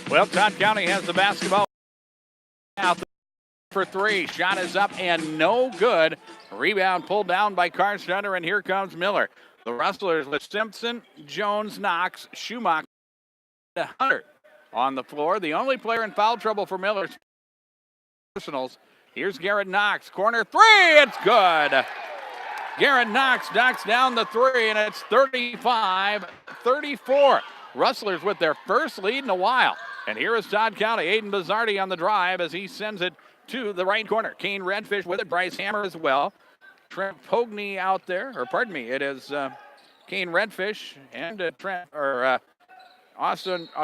Well, Todd County has the basketball out for three. Shot is up and no good. Rebound pulled down by Carstender, and here comes Miller. The Rustlers with Simpson, Jones, Knox, Schumacher, Hunter on the floor. The only player in foul trouble for Miller's personals. Here's Garrett Knox. Corner three. It's good. Garrett Knox knocks down the three, and it's 35-34. Rustlers with their first lead in a while. And here is Todd County. Aiden Bizzardi on the drive as he sends it to the right corner. Kane Redfish with it. Bryce Hammer as well. Trent Pogney out there. Or pardon me, it is Kane Redfish and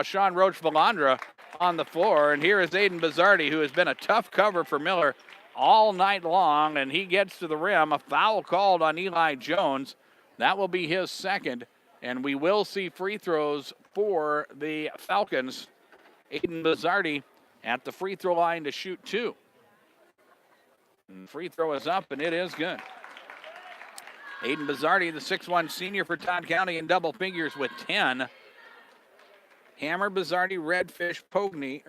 Sean Roach Valandra on the floor. And here is Aiden Bizzardi, who has been a tough cover for Miller all night long. And he gets to the rim. A foul called on Eli Jones. That will be his second. And we will see free throws for the Falcons. Aiden Bizzardi at the free throw line to shoot two. And free throw is up, and it is good. Aiden Bizzardi, the 6'1 senior for Todd County, in double figures with 10. Hammer, Bizzardi, Redfish, Pogney,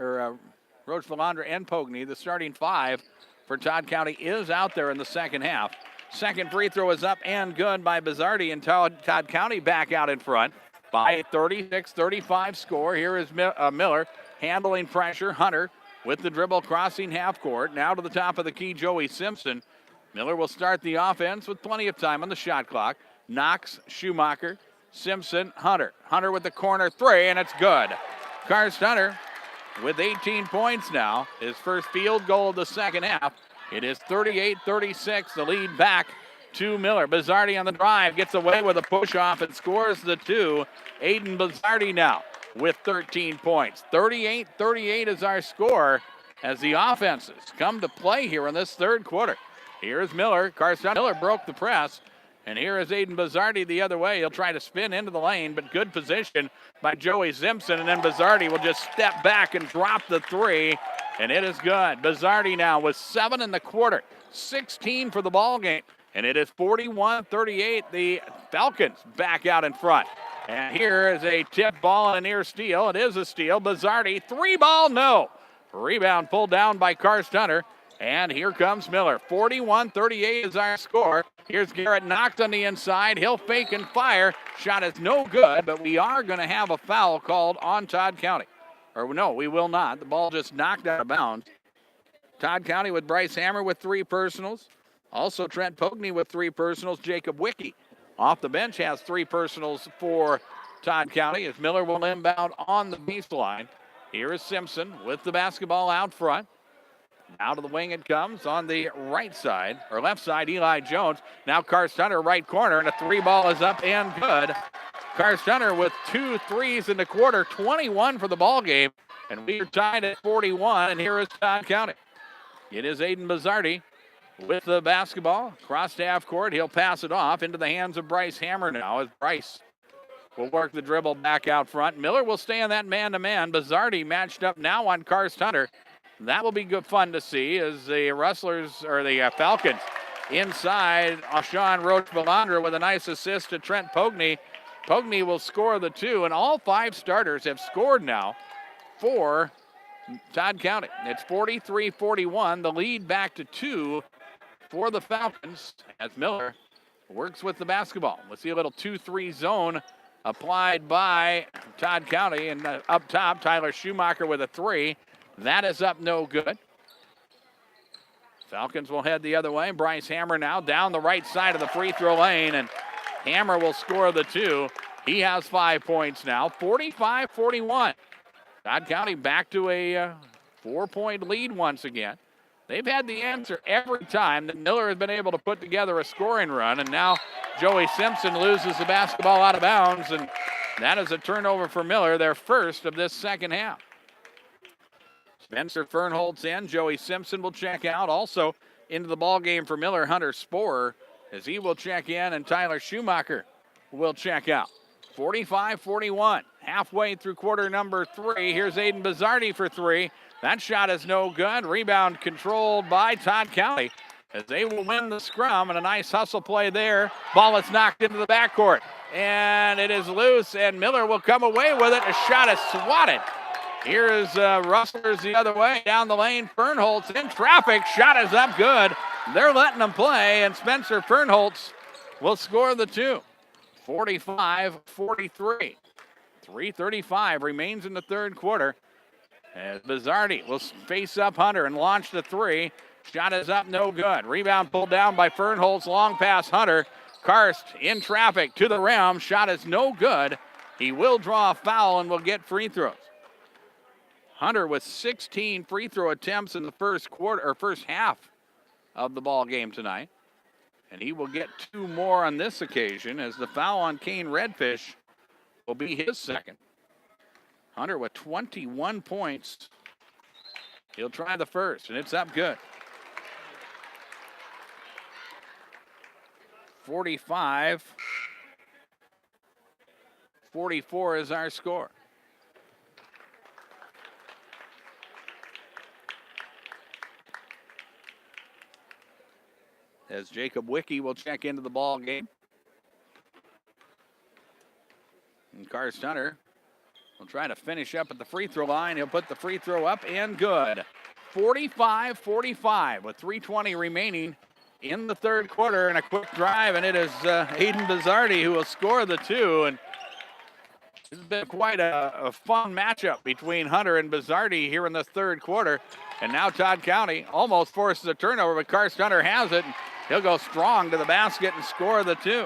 Roach Valandra and Pogney, the starting five for Todd County, is out there in the second half. Second free throw is up and good by Bizzardi, and Todd County back out in front by a 36-35 score. Here is Miller handling pressure. Hunter with the dribble crossing half court. Now to the top of the key, Joey Simpson. Miller will start the offense with plenty of time on the shot clock. Knox, Schumacher, Simpson, Hunter. Hunter with the corner three, and it's good. Karst Hunter with 18 points now. His first field goal of the second half. It is 38-36, the lead back to Miller. Bizzardi on the drive, gets away with a push-off and scores the two. Aiden Bizzardi now with 13 points. 38-38 is our score as the offenses come to play here in this third quarter. Here's Miller. Carson Miller broke the press. And here is Aiden Bizzardi the other way. He'll try to spin into the lane, but good position by Joey Simpson. And then Bizzardi will just step back and drop the three. And it is good. Bizzardi now with 7 in the quarter. 16 for the ball game. And it is 41-38. The Falcons back out in front. And here is a tip ball and a near steal. It is a steal. Bizzardi, three ball, no. Rebound pulled down by Karst Hunter. And here comes Miller. 41-38 is our score. Here's Garrett knocked on the inside. He'll fake and fire. Shot is no good, but we are going to have a foul called on Todd County. Or no, we will not. The ball just knocked out of bounds. Todd County with Bryce Hammer with 3 personals. Also Trent Pogney with 3 personals. Jacob Wicke off the bench has 3 personals for Todd County as Miller will inbound on the baseline. Here is Simpson with the basketball out front. Out of the wing it comes on the right side, or left side, Eli Jones. Now Karst Hunter, right corner, and a 3 ball is up and good. Karst Hunter with 2 threes in the quarter, 21 for the ball game, and we are tied at 41, and here is Todd County. It is Aiden Bizzardi with the basketball. Cross to half court, he'll pass it off into the hands of Bryce Hammer now, as Bryce will work the dribble back out front. Miller will stay on that man-to-man. Bizzardi matched up now on Karst Hunter. That will be good fun to see as the Rustlers, or the Falcons, inside. Sean Roach Valandra with a nice assist to Trent Pogney. Pogney will score the 2, and all 5 starters have scored now for Todd County. It's 43-41, the lead back to 2 for the Falcons as Miller works with the basketball. We'll see a little 2-3 zone applied by Todd County, and up top, Tyler Schumacher with a 3. That is up no good. Falcons will head the other way. Bryce Hammer now down the right side of the free throw lane, and Hammer will score the 2. He has 5 points now, 45-41. Todd County back to a 4-point lead once again. They've had the answer every time that Miller has been able to put together a scoring run, and now Joey Simpson loses the basketball out of bounds, and that is a turnover for Miller, their first of this second half. Spencer Fernholtz in. Joey Simpson will check out. Also into the ball game for Miller, Hunter Sporer, as he will check in, and Tyler Schumacher will check out. 45-41. Halfway through quarter number 3. Here's Aiden Bizzardi for 3. That shot is no good. Rebound controlled by Todd County as they will win the scrum, and a nice hustle play there. Ball is knocked into the backcourt. and it is loose, and Miller will come away with it. A shot is swatted. Here is Rustlers the other way down the lane. Fernholz in traffic. Shot is up good. They're letting them play, and Spencer Fernholz will score the two. 45-43. 3:35 remains in the third quarter. As Bizzardi will face up Hunter and launch the three. Shot is up, no good. Rebound pulled down by Fernholz. Long pass Hunter. Karst in traffic to the rim. Shot is no good. He will draw a foul and will get free throws. Hunter with 16 free throw attempts in the first quarter or first half of the ball game tonight. And he will get two more on this occasion as the foul on Kane Redfish will be his second. Hunter with 21 points. He'll try the first, and it's up good. 45-44 is our score. As Jacob Wicke will check into the ball game. And Karst Hunter will try to finish up at the free throw line. He'll put the free throw up and good. 45-45 with 3:20 remaining in the third quarter, and a quick drive, and it is Aiden Bizzardi who will score the two. And this has been quite a fun matchup between Hunter and Bizzardi here in the third quarter. And now Todd County almost forces a turnover, but Karst Hunter has it. He'll go strong to the basket and score the two.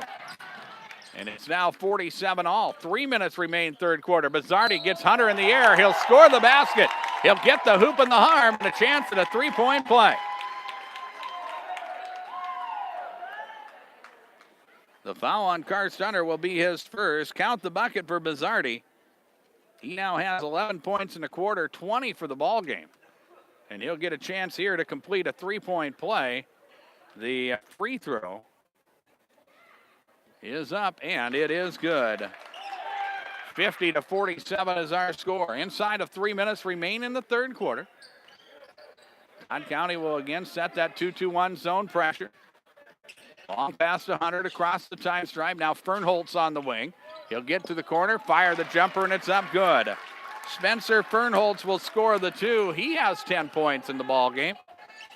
And it's now 47 all. 3 minutes remain third quarter. Bizzardi gets Hunter in the air. He'll score the basket. He'll get the hoop and the arm and a chance at a three-point play. The foul on Karst Hunter will be his first. Count the bucket for Bizzardi. He now has 11 points in the quarter, 20 for the ball game. And he'll get a chance here to complete a three-point play. The free throw is up, and it is good. 50-47 is our score. Inside of 3 minutes remain in the third quarter. Todd County will again set that 2-2-1 zone pressure. Long pass to Hunter to cross the time stripe. Now Fernholz on the wing. He'll get to the corner, fire the jumper, and it's up good. Spencer Fernholz will score the two. He has 10 points in the ball game.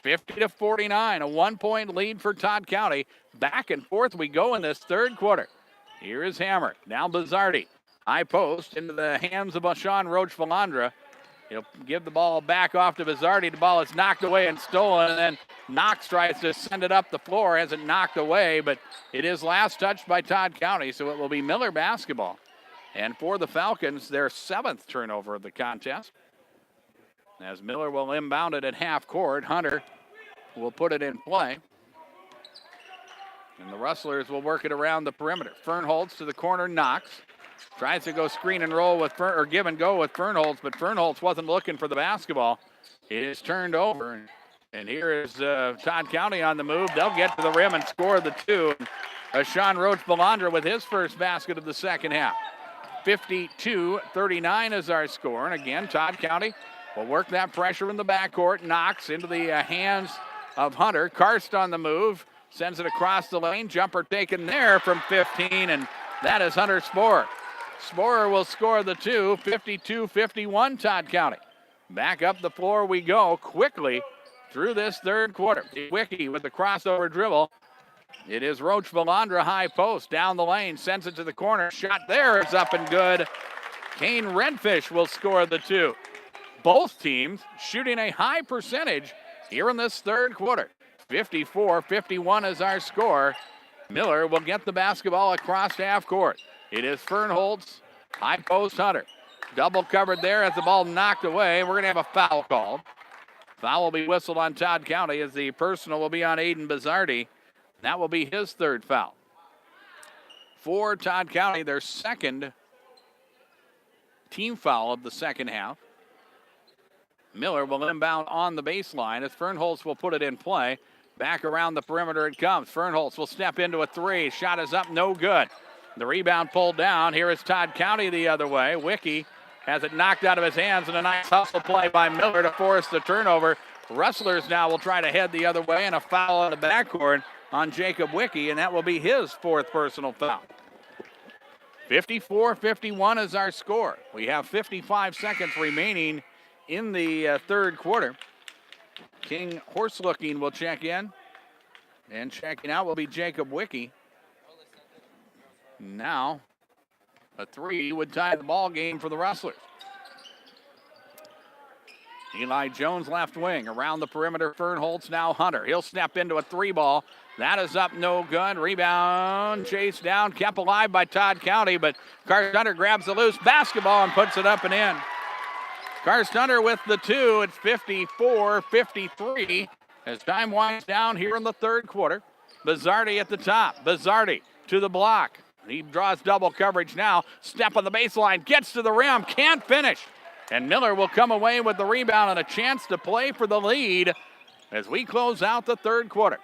50-49, a 1-point lead for Todd County. Back and forth we go in this third quarter. Here is Hammer. Now Bizzardi. High post into the hands of Sean Roach-Valandra. He'll give the ball back off to Bizzardi. The ball is knocked away and stolen, and then Knox tries to send it up the floor. Has it knocked away, but it is last touched by Todd County, so it will be Miller basketball. And for the Falcons, their 7th turnover of the contest. As Miller will inbound it at half court, Hunter will put it in play. And the Rustlers will work it around the perimeter. Fernholz to the corner, Knox. Tries to go screen and roll with or give and go with Fernholz, but Fernholz wasn't looking for the basketball. It is turned over. And here is Todd County on the move. They'll get to the rim and score the two. Sean Roach-Valandra with his first basket of the second half. 52-39 is our score. And again, Todd County will work that pressure in the backcourt. Knox into the hands of Hunter. Karst on the move. Sends it across the lane. Jumper taken there from 15, and that is Hunter Sporer. Sporer will score the two. 52-51 Todd County. Back up the floor we go quickly through this third quarter. Wicke with the crossover dribble. It is Roach-Valandra high post down the lane. Sends it to the corner. Shot there is up and good. Kane Redfish will score the two. Both teams shooting a high percentage here in this third quarter. 54-51 is our score. Miller will get the basketball across half court. It is Fernholz, high post Hunter. Double covered there as the ball knocked away. We're going to have a foul called. Foul will be whistled on Todd County as the personal will be on Aiden Bizzardi. That will be his third foul. For Todd County, their second team foul of the second half. Miller will inbound on the baseline as Fernholz will put it in play. Back around the perimeter it comes. Fernholz will step into a three. Shot is up, no good. The rebound pulled down. Here is Todd County the other way. Wicke has it knocked out of his hands, and a nice hustle play by Miller to force the turnover. Rustlers now will try to head the other way, and a foul on the backcourt on Jacob Wicke, and that will be his fourth personal foul. 54-51 is our score. We have 55 seconds remaining in the third quarter. King Horselooking will check in. And checking out will be Jacob Wicke. Now, a 3 would tie the ball game for the Rustlers. Eli Jones left wing. Around the perimeter, Fernholz, now Hunter. He'll step into a 3-ball. That is up, no good. Rebound, chased down, kept alive by Todd County, but Karst Hunter grabs the loose basketball and puts it up and in. Karst Hunter with the 2. It's 54-53 as time winds down here in the third quarter. Bizzardi at the top. Bizzardi to the block. He draws double coverage now. Step on the baseline, gets to the rim, can't finish. And Miller will come away with the rebound and a chance to play for the lead as we close out the third quarter.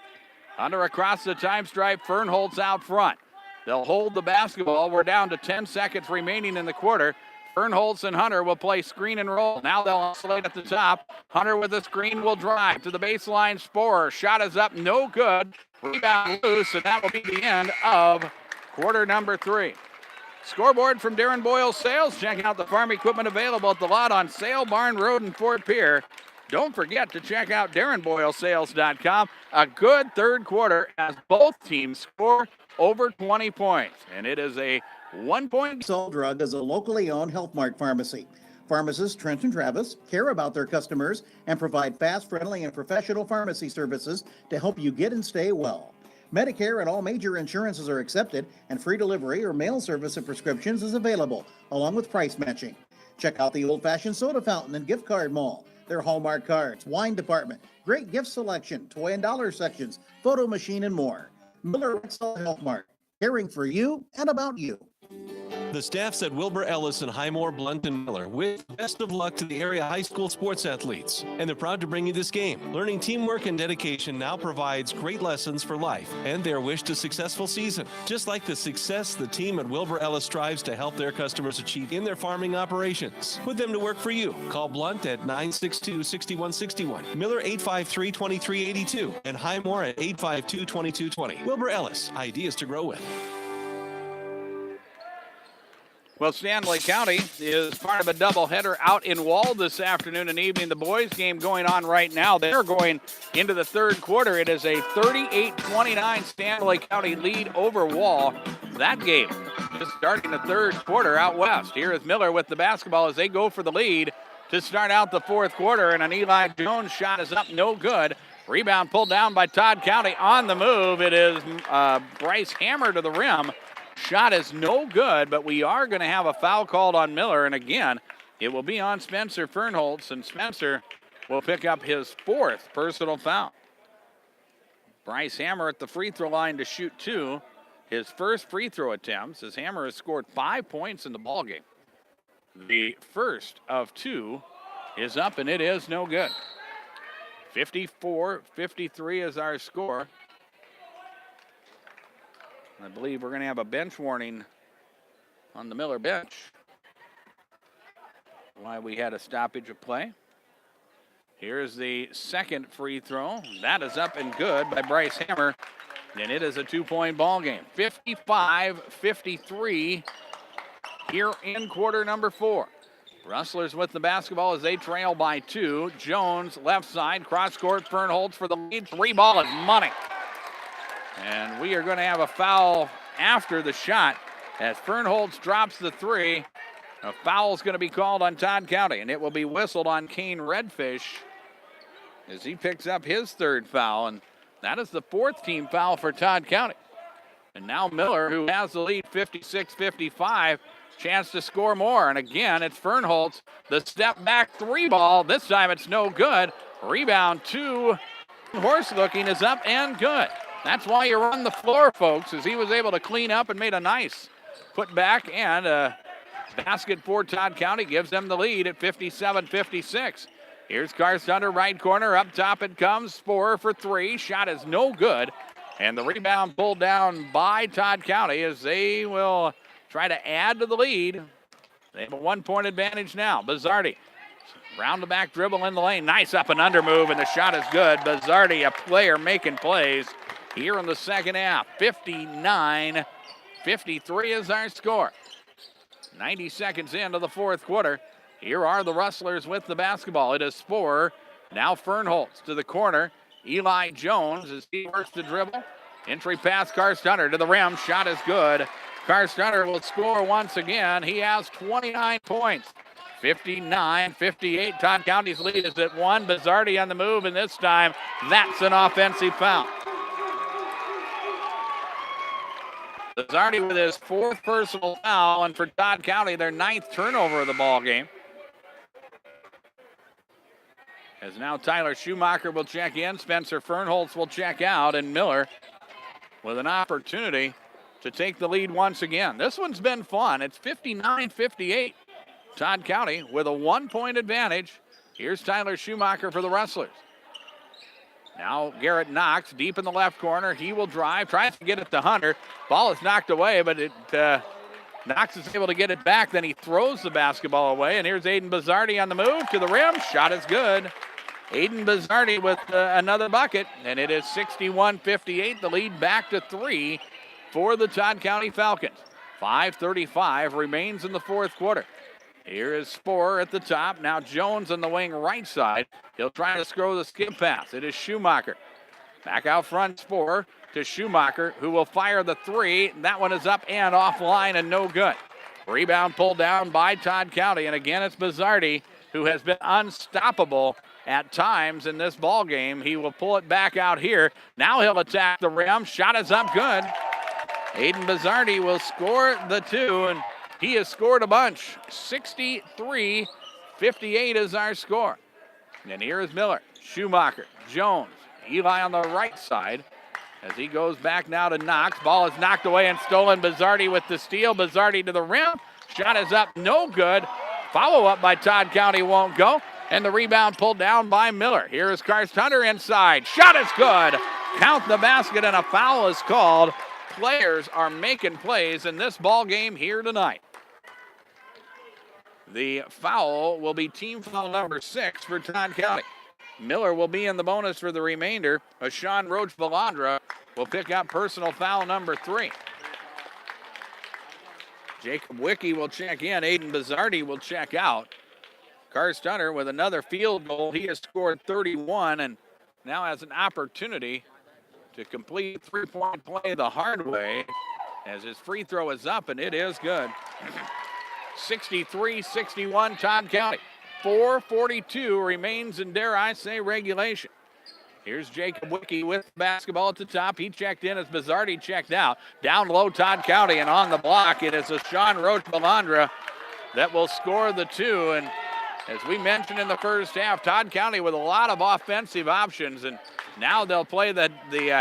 Hunter across the time stripe, Fernholz out front. They'll hold the basketball. We're down to 10 seconds remaining in the quarter. Fernholz and Hunter will play screen and roll. Now they'll oscillate at the top. Hunter with the screen will drive to the baseline. Sporer, shot is up, no good. Rebound loose, and that will be the end of quarter number 3. Scoreboard from Darren Boyle Sales. Check out the farm equipment available at the lot on Sale Barn Road in Fort Pierre. Don't forget to check out DarrenBoyleSales.com. A good third quarter as both teams score over 20 points. And it is a 1-point. Sol Drug is a locally owned Health Mart pharmacy. Pharmacists Trent and Travis care about their customers and provide fast, friendly, and professional pharmacy services to help you get and stay well. Medicare and all major insurances are accepted, and free delivery or mail service of prescriptions is available, along with price matching. Check out the old-fashioned soda fountain and gift card mall. Their Hallmark cards, wine department, great gift selection, toy and dollar sections, photo machine, and more. Miller Rexall Health Mart, caring for you and about you. The staffs at Wilbur Ellis and Highmore, Blunt, and Miller wish best of luck to the area high school sports athletes. And they're proud to bring you this game. Learning teamwork and dedication now provides great lessons for life and their wish to successful season. Just like the success the team at Wilbur Ellis strives to help their customers achieve in their farming operations. Put them to work for you. Call Blunt at 962-6161, Miller 853-2382, and Highmore at 852-2220. Wilbur Ellis, ideas to grow with. Well, Stanley County is part of a doubleheader out in Wall this afternoon and evening. The boys game going on right now. They're going into the third quarter. It is a 38-29 Stanley County lead over Wall. That game just starting the third quarter out west. Here is Miller with the basketball as they go for the lead to start out the fourth quarter. And an Eli Jones shot is up, no good. Rebound pulled down by Todd County on the move. It is Bryce Hammer to the rim. Shot is no good, but we are going to have a foul called on Miller. And again, it will be on Spencer Fernholz, and Spencer will pick up his 4th personal foul. Bryce Hammer at the free throw line to shoot 2. His first free throw attempts, as Hammer has scored 5 points in the ballgame. The first of 2 is up, and it is no good. 54-53 is our score. I believe we're going to have a bench warning on the Miller bench. Why we had a stoppage of play. Here's the second free throw. That is up and good by Bryce Hammer. And it is a 2-point ball game. 55-53 here in quarter number 4. Rustlers with the basketball as they trail by 2. Jones left side, cross court, Fernholz for the lead. 3 ball is money. And we are going to have a foul after the shot as Fernholz drops the 3. A foul is going to be called on Todd County, and it will be whistled on Kane Redfish as he picks up his 3rd foul. And that is the 4th team foul for Todd County. And now Miller, who has the lead 56-55, chance to score more. And again, it's Fernholz, the step back 3 ball. This time it's no good. Rebound 2. Horselooking is up and good. That's why you run the floor, folks, as he was able to clean up and made a nice put back, and a basket for Todd County gives them the lead at 57-56. Here's Karst Hunter, right corner, up top it comes. Sporer for 3. Shot is no good. And the rebound pulled down by Todd County as they will try to add to the lead. They have a 1-point advantage now. Bizzardi, round the back dribble in the lane. Nice up and under move, and the shot is good. Bizzardi, a player making plays here in the second half. 59-56 53 is our score. 90 seconds into the fourth quarter. Here are the Rustlers with the basketball. It is Sporer. Now Fernholz to the corner. Eli Jones as he works the dribble. Entry pass, Carstunner to the rim. Shot is good. Carstunner will score once again. He has 29 points. 59-58. Todd County's lead is at 1. Bizzardi on the move, and this time that's an offensive foul. Bizzardi with his 4th personal foul, and for Todd County, their 9th turnover of the ball game. As now Tyler Schumacher will check in, Spencer Fernholz will check out, and Miller with an opportunity to take the lead once again. This one's been fun. It's 59-58. Todd County with a 1-point advantage. Here's Tyler Schumacher for the Rustlers. Now Garrett Knox deep in the left corner. He will drive, tries to get it to Hunter. Ball is knocked away, but Knox is able to get it back. Then he throws the basketball away, and here's Aiden Bizzardi on the move to the rim. Shot is good. Aiden Bizzardi with another bucket, and it is 61-58. The lead back to 3 for the Todd County Falcons. 5:35 remains in the fourth quarter. Here is Sporer at the top. Now Jones on the wing right side. He'll try to score the skip pass. It is Schumacher. Back out front, Sporer to Schumacher, who will fire the 3. That one is up and offline and no good. Rebound pulled down by Todd County, and again it's Bizzardi, who has been unstoppable at times in this ball game. He will pull it back out here. Now he'll attack the rim. Shot is up good. Aiden Bizzardi will score the 2, and he has scored a bunch. 63-58 is our score. And here is Miller, Schumacher, Jones, Eli on the right side as he goes back now to Knox. Ball is knocked away and stolen. Bizzardi with the steal. Bizzardi to the rim. Shot is up, no good. Follow up by Todd County won't go. And the rebound pulled down by Miller. Here is Carstunner inside. Shot is good. Count the basket, and a foul is called. Players are making plays in this ball game here tonight. The foul will be team foul number 6 for Todd County. Miller will be in the bonus for the remainder. Sean Roach-Valandra will pick up personal foul number 3. Jacob Wicke will check in. Aiden Bizzardi will check out. Carstunner with another field goal. He has scored 31 and now has an opportunity to complete three-point play the hard way as his free throw is up, and it is good. 63-61 Todd County. 4:42 remains in, dare I say, regulation. Here's Jacob Wicke with basketball at the top. He checked in as Bizzardi checked out. Down low Todd County, and on the block it is a Sean Roach-Balandra that will score the 2. And as we mentioned in the first half, Todd County with a lot of offensive options, and now they'll play the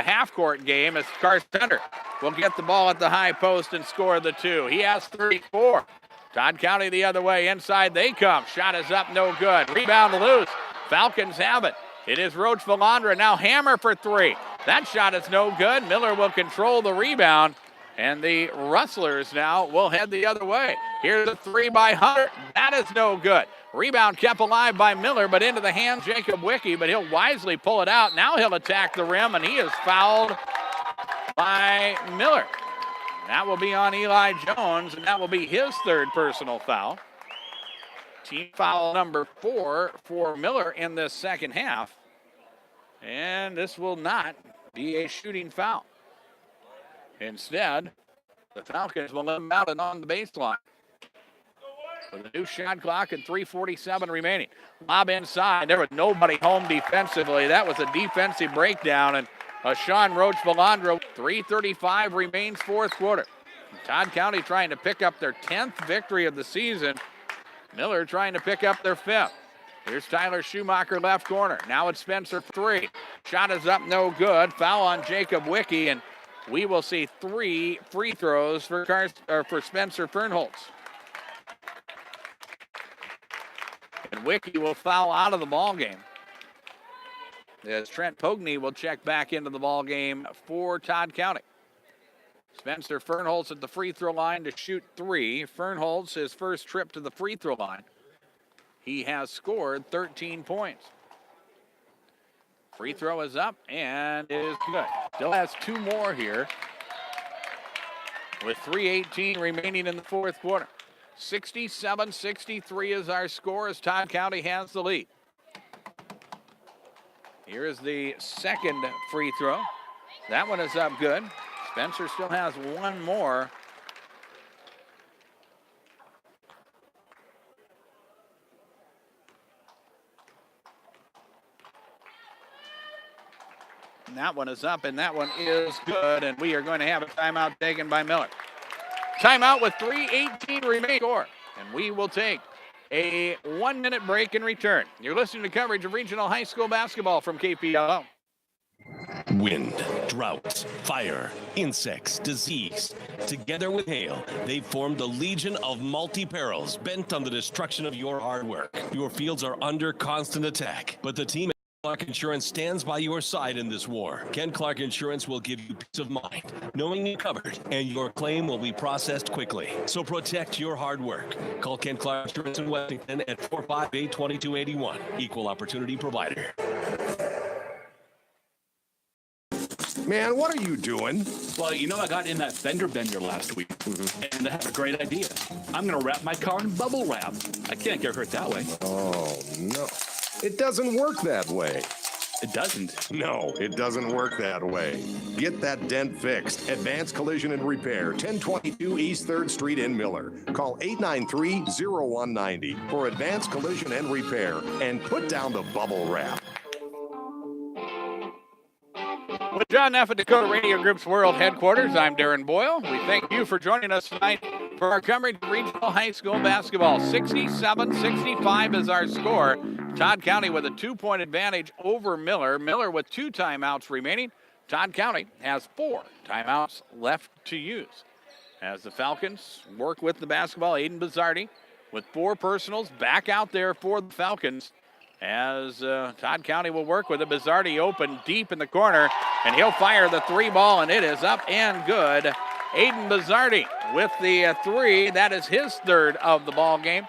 half-court game as Carstunner will get the ball at the high post and score the 2. He has 34. Todd County the other way. Inside they come. Shot is up, no good. Rebound loose. Falcons have it. It is Roach-Valandra. Now hammer for 3. That shot is no good. Miller will control the rebound, and the Rustlers now will head the other way. Here's a 3 by Hunter. That is no good. Rebound kept alive by Miller, but into the hands Jacob Wicke, but he'll wisely pull it out. Now he'll attack the rim, and he is fouled by Miller. That will be on Eli Jones, and that will be his 3rd personal foul. Team foul number 4 for Miller in this second half. And this will not be a shooting foul. Instead, the Falcons will inbound it on the baseline. With a new shot clock and 3:47 remaining. Lob inside. There was nobody home defensively. That was a defensive breakdown, and Sean Roach-Valandra. 3:35 remains fourth quarter. Todd County trying to pick up their 10th victory of the season. Miller trying to pick up their 5th. Here's Tyler Schumacher, left corner. Now it's Spencer 3. Shot is up, no good. Foul on Jacob Wicke, and we will see 3 free throws for Spencer Fernholz. And Wicke will foul out of the ball game, as Trent Pogney will check back into the ball game for Todd County. Spencer Fernholz at the free throw line to shoot 3. Fernholz, his first trip to the free throw line. He has scored 13 points. Free throw is up and is good. Still has 2 more here. with 3:18 remaining in the fourth quarter. 67-63 is our score as Todd County has the lead. Here is the second free throw. That one is up good. Spencer still has one more. And that one is up, and that one is good, and we are going to have a timeout taken by Miller. Timeout with 3:18 remaining score, and we will take a 1-minute break and return. You're listening to coverage of regional high school basketball from KPLO. Wind, drought, fire, insects, disease. Together with hail, they've formed a legion of multi-perils bent on the destruction of your hard work. Your fields are under constant attack, but the team at Clark Insurance stands by your side in this war. Ken Clark Insurance will give you peace of mind, knowing you're covered, and your claim will be processed quickly. So protect your hard work. Call Ken Clark Insurance in Washington at 458-2281. Equal opportunity provider. Man, what are you doing? Well, you know, I got in that fender bender last week, and I have a great idea. I'm going to wrap my car in bubble wrap. I can't get hurt that way. Oh, no. It doesn't work that way. It doesn't. No, it doesn't work that way. Get that dent fixed. Advanced Collision and Repair, 1022 East 3rd Street in Miller. Call 893-0190 for Advanced Collision and Repair, and put down the bubble wrap. With John Neff at Dakota Radio Group's World Headquarters, I'm Darren Boyle. We thank you for joining us tonight for our coverage of regional high school basketball. 67-65 is our score. Todd County with a 2-point advantage over Miller. Miller with 2 timeouts remaining. Todd County has 4 timeouts left to use. As the Falcons work with the basketball, Aiden Bizzardi with 4 personals back out there for the Falcons. As Todd County will work with it. Bizzardi open deep in the corner, and he'll fire the 3 ball, and it is up and good. Aiden Bizzardi with the 3. That is his 3rd of the ball game,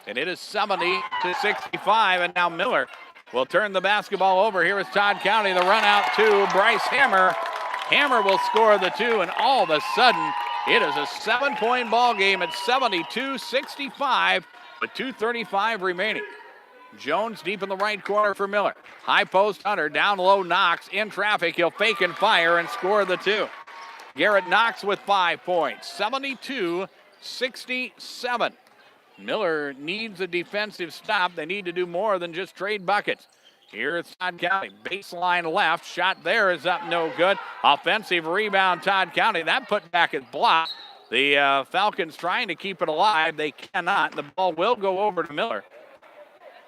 and it is 70-65. And now Miller will turn the basketball over. Here is Todd County. The run out to Bryce Hammer. Hammer will score the 2, and all of a sudden, it is a 7-point ball game at 72-65 with 2:35 remaining. Jones deep in the right corner for Miller. High post Hunter, down low Knox, in traffic. He'll fake and fire and score the 2. Garrett Knox with 5 points, 72-67. Miller needs a defensive stop. They need to do more than just trade buckets. Here it's Todd County, baseline left, shot there is up, no good. Offensive rebound, Todd County. That put back is blocked. The Falcons trying to keep it alive. They cannot. The ball will go over to Miller.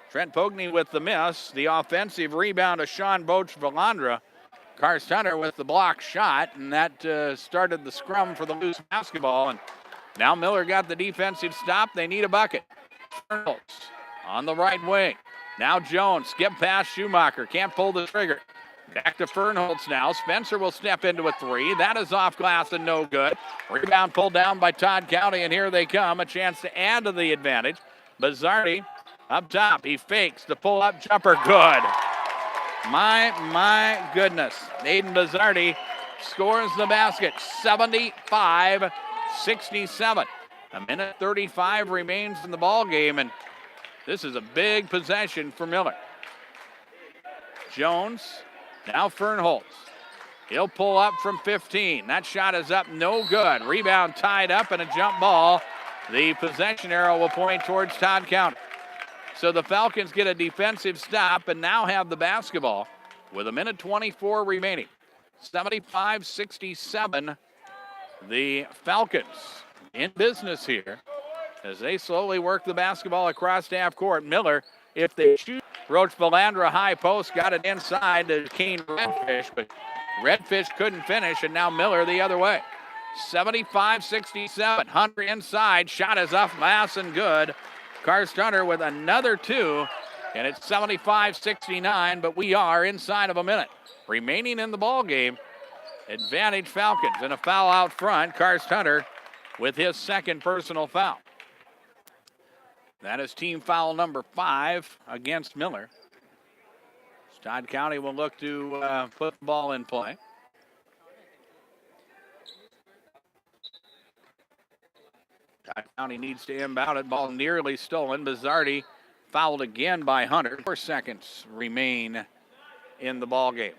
Trent Pogney with the miss. The offensive rebound of Sean Boch-Valandra. Karst Hunter with the block shot, and that started the scrum for the loose basketball. And now Miller got the defensive stop. They need a bucket. Fernholtz on the right wing. Now Jones, skip past Schumacher. Can't pull the trigger. Back to Fernholtz now. Spencer will step into a 3. That is off glass and no good. Rebound pulled down by Todd County, and here they come. A chance to add to the advantage. Bizzardi up top, he fakes the pull-up jumper, good. My goodness. Aiden Bizzardi scores the basket, 75-67. A minute 35 remains in the ball game, and this is a big possession for Miller. Jones, now Fernholtz. He'll pull up from 15. That shot is up, no good. Rebound tied up and a jump ball. The possession arrow will point towards Todd County. So the Falcons get a defensive stop and now have the basketball with a minute 24 remaining. 75-67. The Falcons in business here as they slowly work the basketball across half court. Miller, if they shoot, Roach-Valandra high post, got it inside to Kane Redfish, but Redfish couldn't finish, and now Miller the other way. 75-67. Hunter inside, shot is off glass and good. Karst Hunter with another 2, and it's 75-69, but we are inside of a minute. Remaining in the ball game, advantage Falcons, and a foul out front. Karst Hunter with his 2nd personal foul. That is team foul number 5 against Miller. Todd County will look to put the ball in play. Todd County needs to inbound it. Ball nearly stolen. Bizzardi fouled again by Hunter. 4 seconds remain in the ball game.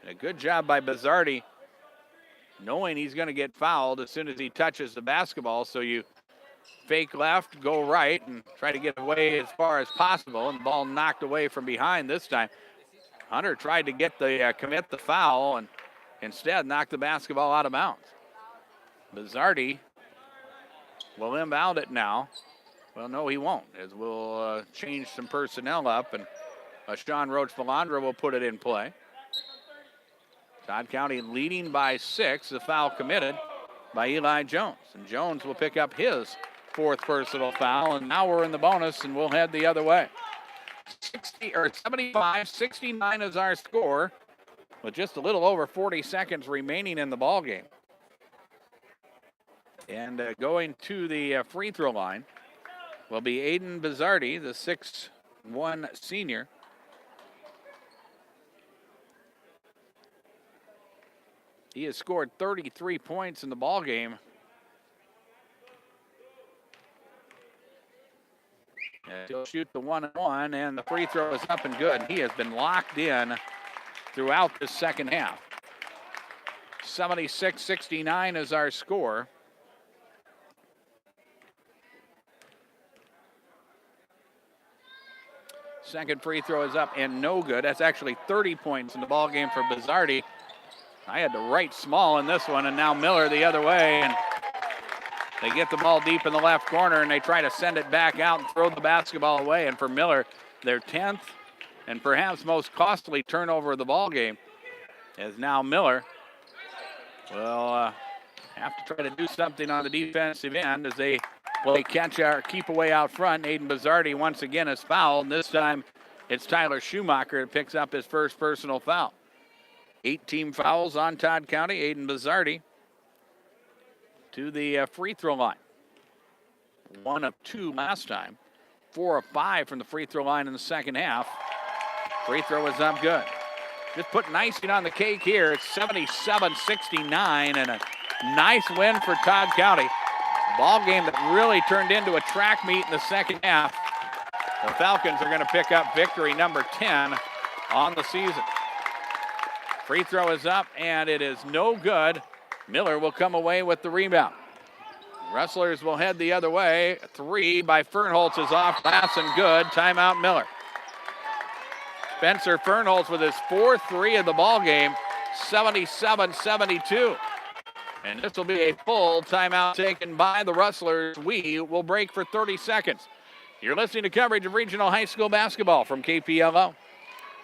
And a good job by Bizzardi, knowing he's going to get fouled as soon as he touches the basketball. So you fake left, go right, and try to get away as far as possible. And the ball knocked away from behind this time. Hunter tried to get the commit the foul and instead knocked the basketball out of bounds. Bizzardi will inbound it now. Well, no, he won't, as we'll change some personnel up, and Sean Roach-Valandra will put it in play. Todd County leading by 6. The foul committed by Eli Jones. And Jones will pick up his 4th personal foul, and now we're in the bonus, and we'll head the other way. 75-69 is our score, with just a little over 40 seconds remaining in the ball game. And going to the free throw line will be Aiden Bizzardi, the 6'1" senior. He has scored 33 points in the ball game. He'll shoot the 1-and-1, and the free throw is up and good. He has been locked in throughout the second half. 76-69 is our score. Second free throw is up and no good. That's actually 30 points in the ball game for Bizzardi. I had to write small in this one, and now Miller the other way, and they get the ball deep in the left corner, and they try to send it back out and throw the basketball away. And for Miller, their 10th and perhaps most costly turnover of the ball game is now Miller will have to try to do something on the defensive end as they play keep away out front. Aiden Bizzardi once again is fouled, and this time it's Tyler Schumacher that picks up his first personal foul. 8 team fouls on Todd County. Aiden Bizzardi to the free throw line. 1 of 2 last time. 4 of 5 from the free throw line in the second half. Free throw is up good. Just putting icing on the cake here. It's 77-69 and a nice win for Todd County. Ball game that really turned into a track meet in the second half. The Falcons are going to pick up victory number 10 on the season. Free throw is up, and it is no good. Miller will come away with the rebound. Wrestlers will head the other way. 3 by Fernholz is off glass and good. Timeout Miller. Spencer Fernholz with his 4th 3 of the ball game. 77-72. And this will be a full timeout taken by the Rustlers. We will break for 30 seconds. You're listening to coverage of regional high school basketball from KPLO.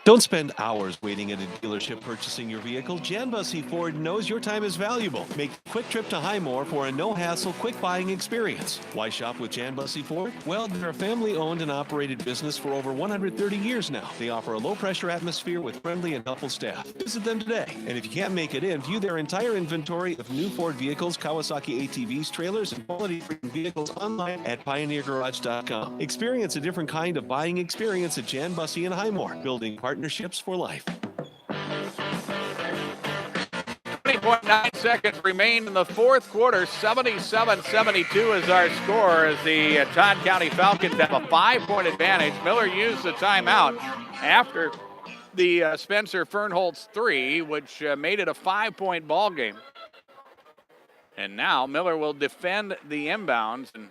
Don't spend hours waiting at a dealership purchasing your vehicle. Jan Bussey Ford knows your time is valuable. Make a quick trip to Highmore for a no-hassle, quick buying experience. Why shop with Jan Bussey Ford? Well, they're a family-owned and operated business for over 130 years now. They offer a low-pressure atmosphere with friendly and helpful staff. Visit them today. And if you can't make it in, view their entire inventory of new Ford vehicles, Kawasaki ATVs, trailers, and quality vehicles online at PioneerGarage.com. Experience a different kind of buying experience at Jan Bussey and Highmore, building partnerships for life. 20.9 seconds remain in the fourth quarter. 77-72 is our score as the Todd County Falcons have a 5-point advantage. Miller used the timeout after the Spencer Fernholz 3, which made it a 5-point ball game. And now Miller will defend the inbounds and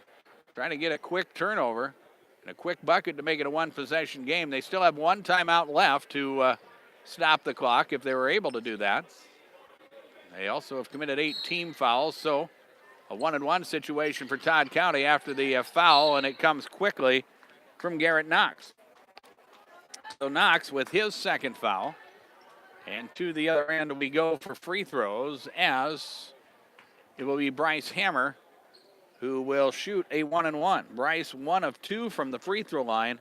try to get a quick turnover and a quick bucket to make it a 1-possession game. They still have 1 timeout left to stop the clock if they were able to do that. They also have committed 8 team fouls, so a 1-and-1 situation for Todd County after the foul, and it comes quickly from Garrett Knox. So Knox with his second foul, and to the other end we go for free throws as it will be Bryce Hammer who will shoot a 1-and-1. Bryce 1 of 2 from the free throw line.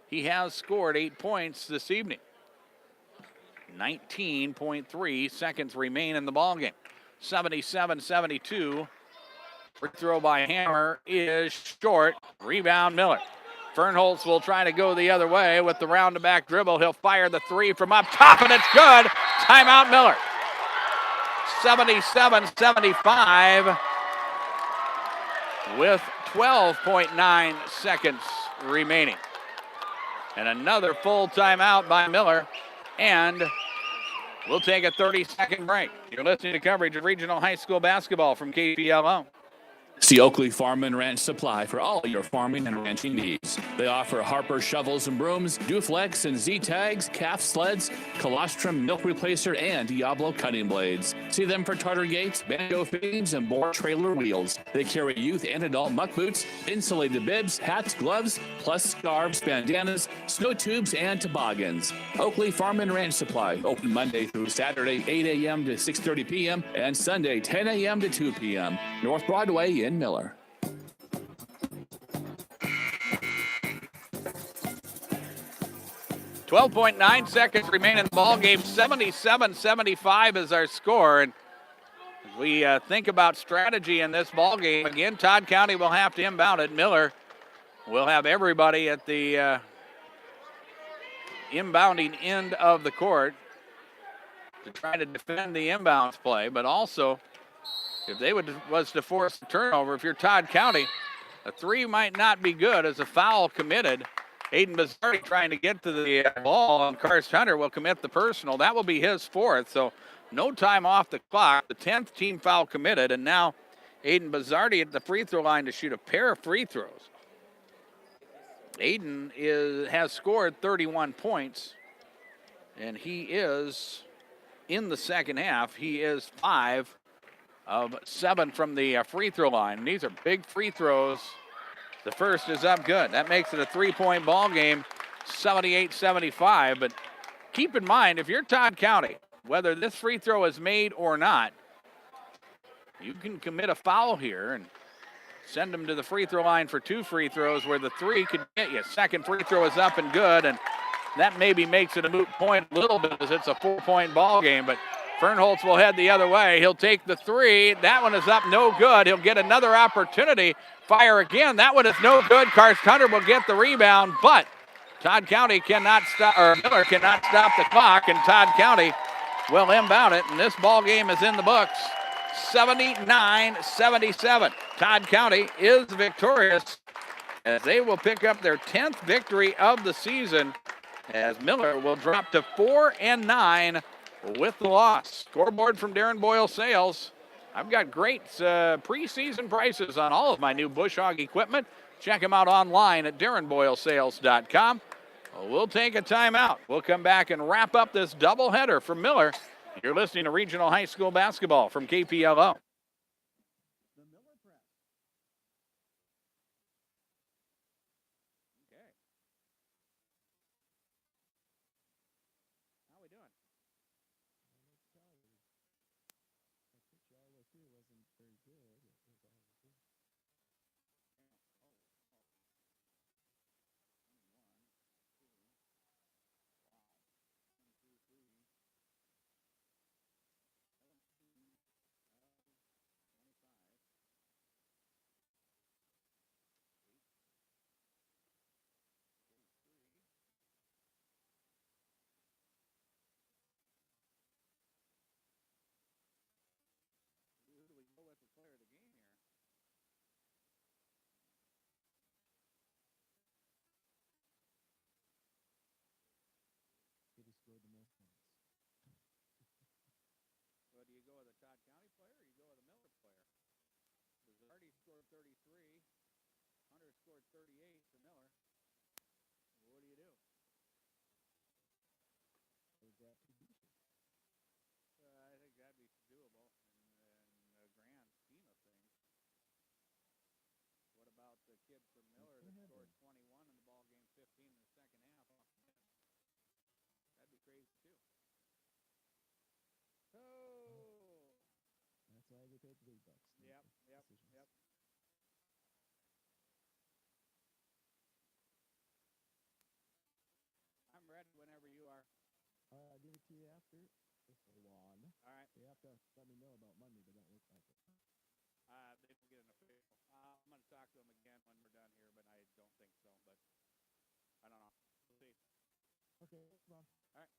He has scored 8 points this evening. 19.3 seconds remain in the ballgame. 77-72. Free throw by Hammer is short. Rebound Miller. Fernholz will try to go the other way with the round-to-back dribble. He'll fire the 3 from up top, and it's good. Timeout Miller. 77-75 with 12.9 seconds remaining. And another full timeout by Miller. And we'll take a 30-second break. You're listening to coverage of regional high school basketball from KPLO. See Oakley Farm and Ranch Supply for all your farming and ranching needs. They offer Harper shovels and brooms, Duflex and Z-tags, calf sleds, colostrum milk replacer, and Diablo cutting blades. See them for Tartar gates, banjo fittings, and bore trailer wheels. They carry youth and adult muck boots, insulated bibs, hats, gloves, plus scarves, bandanas, snow tubes, and toboggans. Oakley Farm and Ranch Supply, open Monday through Saturday, 8 a.m. to 6:30 p.m. and Sunday, 10 a.m. to 2 p.m. North Broadway in Miller. .9 seconds remain in the ball game. 77-75 is our score. And as we think about strategy in this ball game, again, Todd County will have to inbound it. Miller will have everybody at the inbounding end of the court to try to defend the inbounds play, but also if they was to force the turnover, if you're Todd County, a three might not be good as a foul committed. Aiden Bazzardi trying to get to the ball, and Karst Hunter will commit the personal. That will be his fourth, so no time off the clock. The 10th team foul committed, and now Aiden Bazzardi at the free throw line to shoot a pair of free throws. Aiden has scored 31 points, and he is, in the second half, he is 5 of 7 from the free throw line. And these are big free throws. The first is up good. That makes it a 3-point ball game, 78-75. But keep in mind, if you're Todd County, whether this free throw is made or not, you can commit a foul here and send them to the free throw line for 2 free throws where the 3 could get you. Second free throw is up and good, and that maybe makes it a moot point a little bit as it's a 4-point ball game. But Fernholz will head the other way. He'll take the 3. That one is up, no good. He'll get another opportunity. Fire again. That one is no good. Karst Hunter will get the rebound, but Todd County cannot stop, or Miller cannot stop the clock, and Todd County will inbound it, and this ball game is in the books. 79-77. Todd County is victorious as they will pick up their 10th victory of the season, as Miller will drop to 4-9 with the loss. Scoreboard from Darren Boyle Sales. I've got great preseason prices on all of my new bush hog equipment. Check them out online at darrenboylesales.com. We'll take a timeout. We'll come back and wrap up this doubleheader for Miller. You're listening to Regional High School Basketball from KPLO. Well, do you go with a Todd County player or you go with a Miller player? Bazzardi scored 33. Hunter scored 38 for Miller. What do you do? I think that'd be doable in the grand scheme of things. What about the kid from Miller that scored 21 in the ball game, 15 in the second half off the bench? That'd be crazy too. Oh. That's why they paid the big bucks. Yep. I'm ready whenever you are. I'll give it to you after this one. All right. You have to let me know about Monday, but don't look like it. They will get an official. I'm going to talk to them again when we're done here, but I don't think so. But I don't know. We'll see. Okay, come on. All right.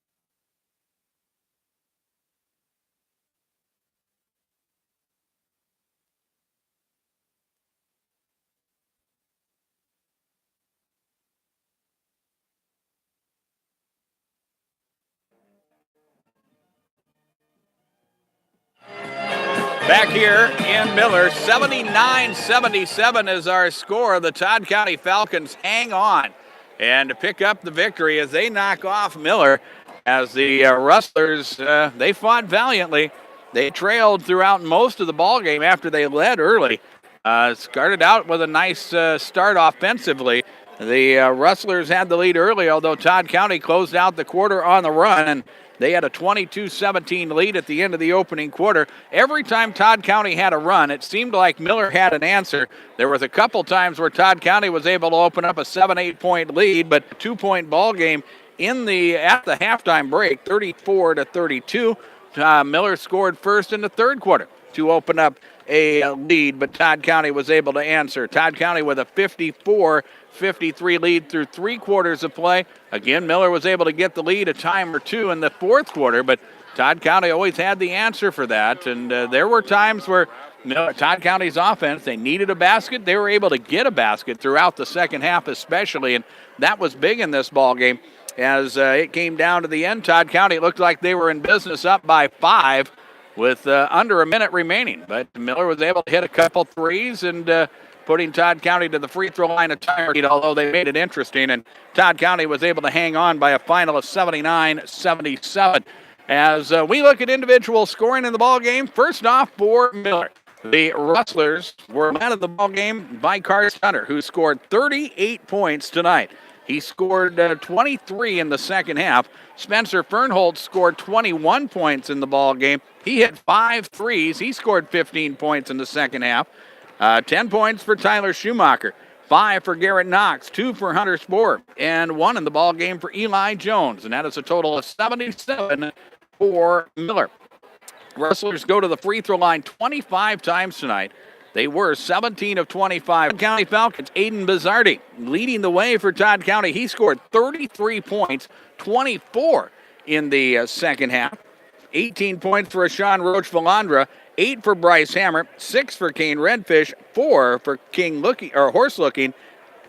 Back here in Miller, 79-77 is our score. The Todd County Falcons hang on and to pick up the victory as they knock off Miller. As the Rustlers, they fought valiantly. They trailed throughout most of the ball game after they led early. Started out with a nice start offensively. The Rustlers had the lead early, although Todd County closed out the quarter on the run, and they had a 22-17 lead at the end of the opening quarter. Every time Todd County had a run, it seemed like Miller had an answer. There was a couple times where Todd County was able to open up a 7-8 point lead, but a 2-point ball game at the halftime break, 34-32. Miller scored first in the third quarter to open up a lead, but Todd County was able to answer. Todd County with a 54-53 lead through 3 quarters of play. Again, Miller was able to get the lead a time or two in the fourth quarter, but Todd County always had the answer for that, and there were times where Todd County's offense, they needed a basket. They were able to get a basket throughout the second half especially, and that was big in this ball game. As it came down to the end, Todd County looked like they were in business up by 5 with under a minute remaining. But Miller was able to hit a couple threes and putting Todd County to the free throw line a time, although they made it interesting. And Todd County was able to hang on by a final of 79-77. As we look at individual scoring in the ball game, first off for Miller, the Rustlers were led of the ball game by Carson Hunter, who scored 38 points tonight. He scored 23 in the second half. Spencer Fernholtz scored 21 points in the ball game. He hit 5 threes. He scored 15 points in the second half. 10 points for Tyler Schumacher, 5 for Garrett Knox, 2 for Hunter Spohr, and 1 in the ball game for Eli Jones. And that is a total of 77 for Miller. Rustlers go to the free throw line 25 times tonight. They were 17 of 25. Todd County Falcons, Aiden Bizzardi leading the way for Todd County. He scored 33 points, 24 in the second half. 18 points for Sean Roach-Valandra, 8 for Bryce Hammer, 6 for Kane Redfish, 4 for Horse Looking,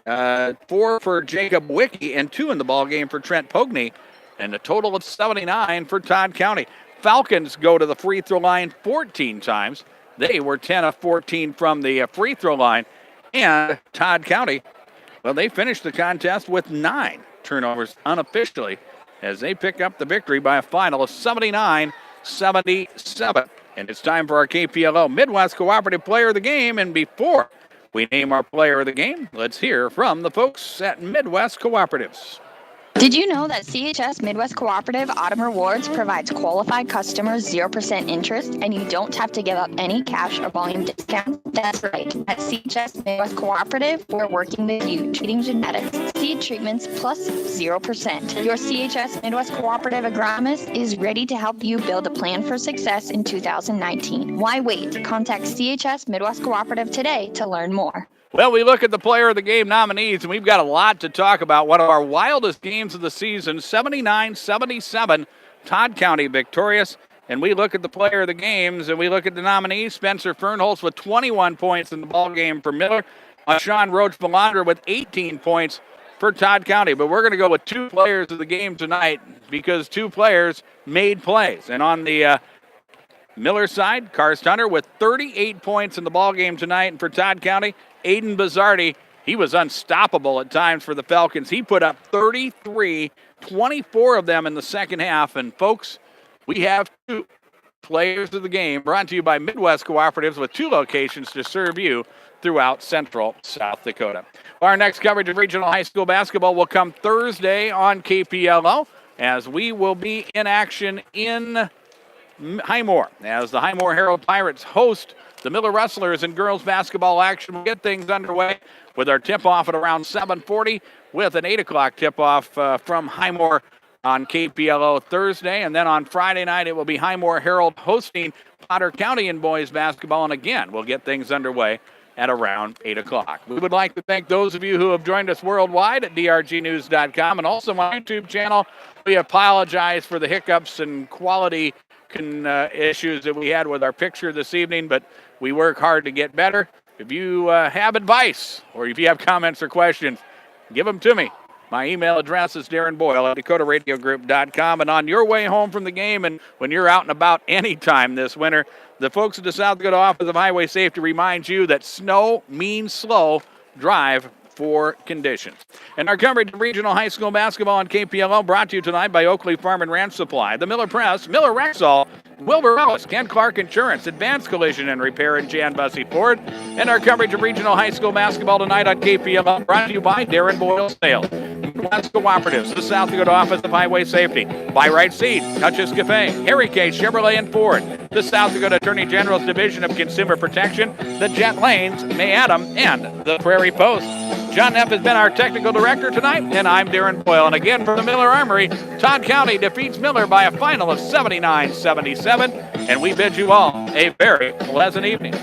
4 for Jacob Wicke, and 2 in the ball game for Trent Pogney, and a total of 79 for Todd County. Falcons go to the free throw line 14 times. They were 10 of 14 from the free throw line. And Todd County, well, they finished the contest with 9 turnovers unofficially as they pick up the victory by a final of 79-77. And it's time for our KPLO Midwest Cooperative Player of the Game. And before we name our player of the game, let's hear from the folks at Midwest Cooperatives. Did you know that CHS Midwest Cooperative Autumn Rewards provides qualified customers 0% interest and you don't have to give up any cash or volume discounts? That's right. At CHS Midwest Cooperative, we're working with you, treating genetics, seed treatments, plus 0%. Your CHS Midwest Cooperative agronomist is ready to help you build a plan for success in 2019. Why wait? Contact CHS Midwest Cooperative today to learn more. Well, we look at the player of the game nominees, and we've got a lot to talk about. One of our wildest games of the season, 79-77, Todd County victorious. And we look at the player of the games, and we look at the nominees. Spencer Fernholtz with 21 points in the ball game for Miller. Sean Roach-Valandra with 18 points for Todd County. But we're going to go with 2 players of the game tonight because 2 players made plays. And on the Miller side, Karst Hunter with 38 points in the ball game tonight. And for Todd County, Aiden Bizzardi, he was unstoppable at times for the Falcons. He put up 33, 24 of them in the second half. And folks, we have 2 players of the game brought to you by Midwest Cooperatives with 2 locations to serve you throughout Central South Dakota. Our next coverage of regional high school basketball will come Thursday on KPLO as we will be in action in Highmore as the Highmore Herald Pirates host the Miller Rustlers in girls basketball action. We'll get things underway with our tip-off at around 7:40 with an 8 o'clock tip-off from Highmore on KPLO Thursday. And then on Friday night, it will be Highmore Herald hosting Potter County in boys basketball. And again, we'll get things underway at around 8 o'clock. We would like to thank those of you who have joined us worldwide at drgnews.com and also my YouTube channel. We apologize for the hiccups and quality issues that we had with our picture this evening, but we work hard to get better. If you have advice or if you have comments or questions, give them to me. My email address is DarrenBoyle@DakotaRadioGroup.com. And on your way home from the game and when you're out and about anytime this winter, The folks at the South Dakota Office of Highway Safety remind you that snow means slow. Drive for conditions. And our coverage of regional high school basketball on KPLO brought to you tonight by Oakley Farm and Ranch Supply, the Miller Press, Miller Rexall, Wilbur Ellis, Ken Clark Insurance, Advanced Collision and Repair, and Jan Bussey Ford. And our coverage of regional high school basketball tonight on KPLO brought to you by Darren Boyle Sales, Midwest Cooperatives, the South Dakota Office of Highway Safety, Buy Right Seed, Dutchess Cafe, Harry K. Chevrolet and Ford, the South Dakota Attorney General's Division of Consumer Protection, the Jet Lanes, May Adam, and the Prairie Post. John Neff has been our technical director tonight, and I'm Darren Boyle. And again, from the Miller Armory, Todd County defeats Miller by a final of 79-77, and we bid you all a very pleasant evening.